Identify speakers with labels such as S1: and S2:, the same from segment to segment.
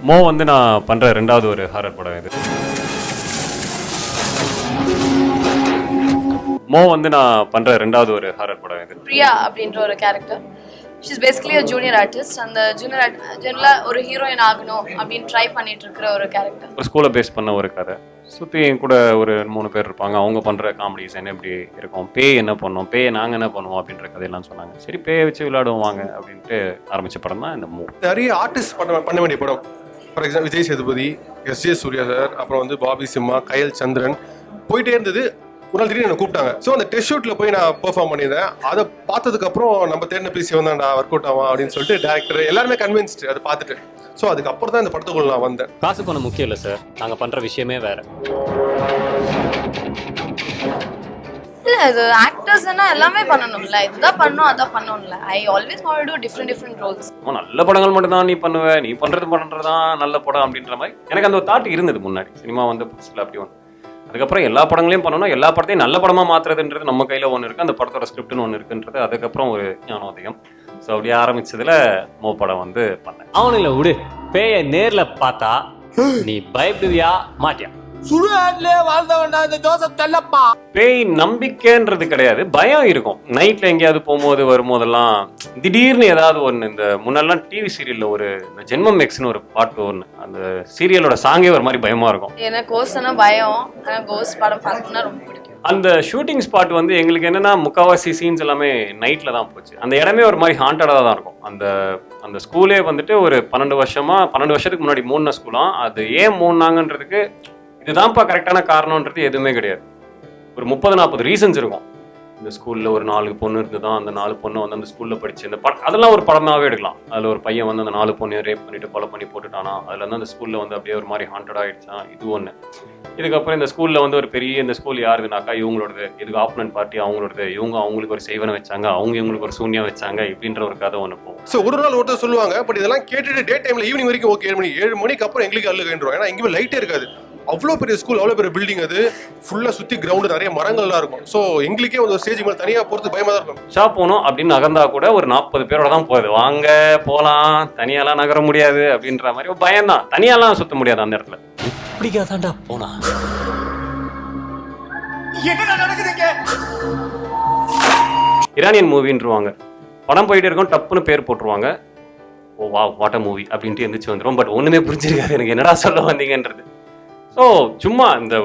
S1: மோ வந்து நான் பண்ற ரெண்டாவது ஒரு ஹாரர் படம் இது. மோ வந்து நான் பண்ற ரெண்டாவது ஒரு ஹாரர் படம் இது.
S2: பிரியா அப்படின்ற ஒரு கேரக்டர். ஷீஸ் பேசிக்கலி அ ஜூனியர் ஆர்டிஸ்ட். அந்த ஜூனியர் ஜெனரலாக ஒரு ஹீரோயின் ஆகணும் அப்படின்னு ட்ரை பண்ணிட்டு இருக்கிற ஒரு கேரக்டர்.
S1: ஒரு ஸ்கூலை பேஸ் பண்ண ஒரு கதை. சுற்றி என் கூட ஒரு 3 பேர் இருப்பாங்க. அவங்க பண்ணுற காமெடிஸ் என்ன எப்படி இருக்கும், பேய் என்ன பண்ணோம், பேயை நாங்கள் என்ன பண்ணுவோம் அப்படின்ற கதையெல்லாம் சொன்னாங்க. சரி பேயை வச்சு விளையாடுவோம் வாங்க அப்படின்ட்டு ஆரம்பித்த படம் தான் இந்த மூ.
S3: நிறைய ஆர்டிஸ்ட் பண்ண வேண்டிய படம். For example Vijay Sethupathi, S J. Surya sir, அப்புறம் வந்து பாபி சிம்மா, கயல் சந்திரன் போயிட்டே இருந்தது. ஒரு நாள் திடீர்னு என்னை கூப்பிட்டாங்க. ஸோ அந்த டெஸ்ட் ஷூட்டில் போய் நான் பெர்ஃபார்ம் பண்ணியிருந்தேன். அதை பார்த்ததுக்கப்புறம் நம்ம தேடின பிசி வந்தாண்டா ஒர்க் அவுட் ஆகும் அப்படின்னு சொல்லிட்டு டேரக்டர் எல்லாருமே கன்வின்ஸ்டு அதை பார்த்துட்டு. ஸோ அதுக்கப்புறம் தான் இந்த படத்துக்குள்ள நான் வந்தேன்.
S4: காசு பணம் முக்கியம் இல்லை சார், நாங்கள் பண்ணுற விஷயமே வேற.
S2: இல்லை இது ஆக்டர்ஸ்னா எல்லாமே பண்ணணும்ல, இதுதான் பண்ணணும் அதான் பண்ணணும்ல. I always want to do different roles.
S1: நல்ல படங்கள் மட்டும் தான் நீ பண்ணுவ, நீ பண்ணுறதுதான் நல்ல படம் அப்படின்ற மாதிரி எனக்கு அந்த ஒரு தாட் இருந்தது முன்னாடி. சினிமா வந்து புதுசில் அப்படி ஒன்று. அதுக்கப்புறம் எல்லா படங்களையும் பண்ணணும், எல்லா படத்தையும் நல்ல படமாக மாற்றுறதுன்றது நம்ம கையில் ஒன்று இருக்குது. அந்த படத்தோட ஸ்கிரிப்ட்னு ஒன்று இருக்குன்றது அதுக்கப்புறம் ஒரு ஞானோதயம். ஸோ அப்படியே ஆரம்பிச்சதுல மோ படம் வந்து பண்ணேன்.
S4: அவனுங்கள விடு, பேயை நேர்ல பார்த்தா நீ பயப்படுவியா மாட்டியா?
S5: சுடுகாட்டிலே வாழ்ந்தவன்டா இந்த ஜோசப் செல்லப்பா.
S1: பேய் நம்பிக்கைன்றது கிடையாது, பயம் இருக்கும். நைட்ல எங்கேயாவது போகும்போது வரும்போதெல்லாம் திடீர்னு ஏதாவது ஒன்று. இந்த முன்னெல்லாம் டிவி சீரியல்ல ஒரு ஜென்மம் எக்ஸ்னு ஒரு பாட்டு ஒன்று, அந்த சீரியலோட சாங்கே ஒரு மாதிரி பயமா இருக்கும்.
S2: எனக்கு கோஸ்ட்னா பயம், ஆனால் கோஸ்ட் படம் பார்த்தீங்கன்னா ரொம்ப பிடிக்கும்.
S1: அந்த ஷூட்டிங் ஸ்பாட் வந்து எங்களுக்கு என்னன்னா முக்கால்வாசி சீன்ஸ் எல்லாமே நைட்ல தான் போச்சு. அந்த இடமே ஒரு மாதிரி ஹாண்டடாக தான் இருக்கும். அந்த ஸ்கூலே வந்துட்டு ஒரு 12 வருஷத்துக்கு முன்னாடி மூணு ஸ்கூலாம். அது ஏன் மூணாங்கன்றதுக்கு இதுதான்ப்பா கரெக்டான காரணம்ன்றது எதுவுமே கிடையாது. ஒரு 30-40 ரீசன்ஸ் இருக்கும். இந்த ஸ்கூல்ல ஒரு 4 பொண்ணு இருந்துதான், அந்த 4 பொண்ணு வந்து அந்த ஸ்கூல்ல படிச்சு இந்த அதெல்லாம் ஒரு படமாவே எடுக்கலாம். அதுல ஒரு பையன் வந்து அந்த 4 பொண்ணையும் ரேப் பண்ணிட்டு கொலை பண்ணி போட்டுட்டானா, அதுல இருந்து அந்த ஸ்கூல்ல வந்து அப்படியே ஒரு மாதிரி ஹாண்டட் ஆயிடுச்சான். இது ஒண்ணு. இதுக்கப்புறம் இந்த ஸ்கூல்ல வந்து ஒரு பெரிய இந்த ஸ்கூல் யாருதுனாக்கா இவங்களோடது, இதுக்கு ஆப்போனன்ட் பார்ட்டி அவங்களோடது, இவங்க அவங்களுக்கு ஒரு செய்வனை வச்சாங்க, அவங்க இவங்களுக்கு ஒரு சூன்யம் வச்சாங்க, இப்படின்ற ஒரு கதை ஒன்று போகும்.
S3: ஸோ ஒரு நாள் ஒருத்தர் சொல்லுவாங்க, பட் இதெல்லாம் கேட்டுட்டு டே டைம்ல ஈவினிங் வரைக்கும் ஓகே 7 மணிக்கு அப்புறம் எங்களுக்கு அள்ளுகின்றோம். ஏன்னா எங்கேயுமே லைட்டே இருக்காது. அவ்வளோ பெரிய ஸ்கூல், அவ்வளோ பெரிய பில்டிங், அது ஃபுல்லாக சுற்றி கிரவுண்டு நிறைய மரங்கள்லாம் இருக்கும். ஸோ எங்களுக்கே ஒரு ஸ்டேஜ் மேலே தனியாக போகிறது பயமாக தான் இருக்கும்.
S1: ஷாப் போகணும் அப்படின்னு நகர்ந்தா கூட ஒரு 40 பேரோட தான் போகுது. வாங்க போகலாம், தனியாலாம் நகர முடியாது அப்படின்ற மாதிரி ஒரு பயம் தான். தனியாலாம் சுற்ற முடியாது அந்த இடத்துல.
S4: இப்படிக்காதாண்டா போனா
S1: இரானியன் மூவின்றுவாங்க. படம் போயிட்டு இருக்கோம், டப்புன்னு பேர் போட்டுருவாங்க. ஓ வா வாட் அ மூவி அப்படின்ட்டு எந்திரிச்சு வந்துடும். பட் ஒன்றுமே புரிஞ்சிருக்காது எனக்கு என்னடா சொல்ல வந்தீங்கன்றது. ஸோ சும்மா இந்த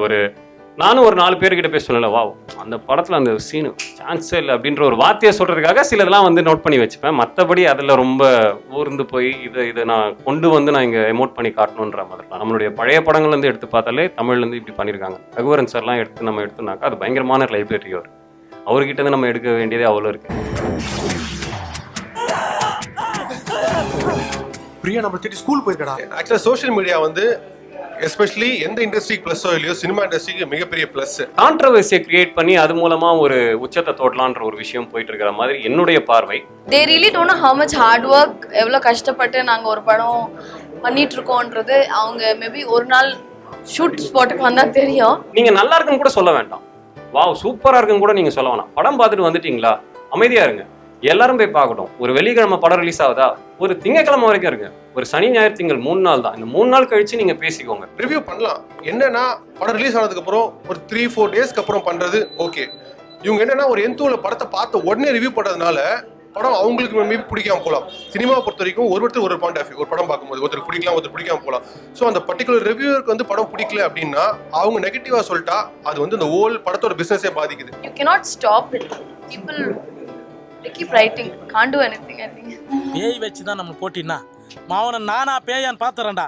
S1: நானும் ஒரு 4 பேர்கிட்ட போய் சொல்லலை, வா அந்த படத்தில் அந்த சீனு சான்ஸே இல்லை அப்படின்ற ஒரு வார்த்தையை சொல்கிறதுக்காக சிலதெல்லாம் வந்து நோட் பண்ணி வச்சுப்பேன். மற்றபடி அதில் ரொம்ப ஊர்ந்து போய் இதை நான் கொண்டு வந்து நான் இங்கே எமோட் பண்ணி காட்டணுன்ற மாதிரிலாம். நம்மளுடைய பழைய படங்கள்லேருந்து எடுத்து பார்த்தாலே தமிழ்லேருந்து இப்படி பண்ணியிருக்காங்க. ரகுவரன் சார்லாம் நம்ம எடுத்துனாக்கா அது பயங்கரமான லைப்ரரி. அவர்கிட்ட இருந்து நம்ம எடுக்க வேண்டியதே அவ்வளோ இருக்கு.
S5: பிரியா நம்ம திட்டி ஸ்கூல் போயிருக்கடா.
S3: ஆக்சுவலாக சோஷியல் மீடியா வந்து எஸ்பெஷலி எந்த இண்டஸ்ட்ரிக்கு ப்ளஸ்ஸோ இல்லையோ சினிமா இண்டஸ்ட்ரிக்கு மிகப்பெரிய ப்ளஸ்.
S1: கான்ட்ரவர்சியை கிரியேட் பண்ணி அது மூலமா ஒரு உச்சத்தை தோட்டலான்ற ஒரு விஷயம் போயிட்டு இருக்கிற மாதிரி என்னுடைய பார்வை.
S2: They really don't know how much hard work, எவ்வளோ கஷ்டப்பட்டு நாங்கள் ஒரு படம் பண்ணிட்டு இருக்கோன்றது அவங்க மேபி ஒரு நாள் ஷூட் ஸ்பாட்டுக்கு வந்தால் தெரியும்.
S1: நீங்க நல்லா இருக்குன்னு கூட சொல்ல வேண்டாம், வாவ் சூப்பரா இருக்குன்னு கூட நீங்க சொல்ல வேணாம். படம் பார்த்துட்டு வந்துட்டீங்களா, அமைதியா இருங்க, எல்லாரும் போய் பார்க்கட்டும். ஒரு வெள்ளிக்கிழமை படம் ரிலீஸ் ஆகுதா, ஒரு திங்கக்கிழமை வரைக்கும் இருங்க, ஒரு சனி ஞாயிறு திங்கள் 3 நாள் தான். இந்த 3 நாள் கழிச்சு நீங்க பேசிக்கோங்க,
S3: ரிவ்யூ பண்ணலாம். என்னன்னா படம் ரிலீஸ் ஆனதுக்கு அப்புறம் ஒரு 3-4 டேஸ்க்கு அப்புறம் பண்றது ஓகே. இவங்க என்னன்னா ஒரு எந்தூல படத்தை பார்த்த உடனே ரிவ்யூ பண்றதுனால படம் அவங்களுக்கு மேபி பிடிக்காம போகலாம். சினிமாவை பொறுத்த வரைக்கும் ஒருத்தர் ஒரு பாயிண்ட் ஆஃப் வியூ. ஒரு படம் பார்க்கும்போது ஒருத்தர் பிடிக்கலாம், ஒருத்தர் பிடிக்காம போகலாம். ஸோ அந்த பர்டிகுலர் ரிவ்யூருக்கு வந்து படம் பிடிக்கல அப்படின்னா அவங்க நெகட்டிவா சொல்லிட்டா அது வந்து அந்த ஹோல் படத்தோட பிசினஸே பாதிக்குது.
S2: You cannot stop it. People they keep writing, can't do anything I think.
S5: பேய் வச்சு தான் நம்ம போட்டினா மாவன நானா பேயான்னு பாத்துறேன்டா.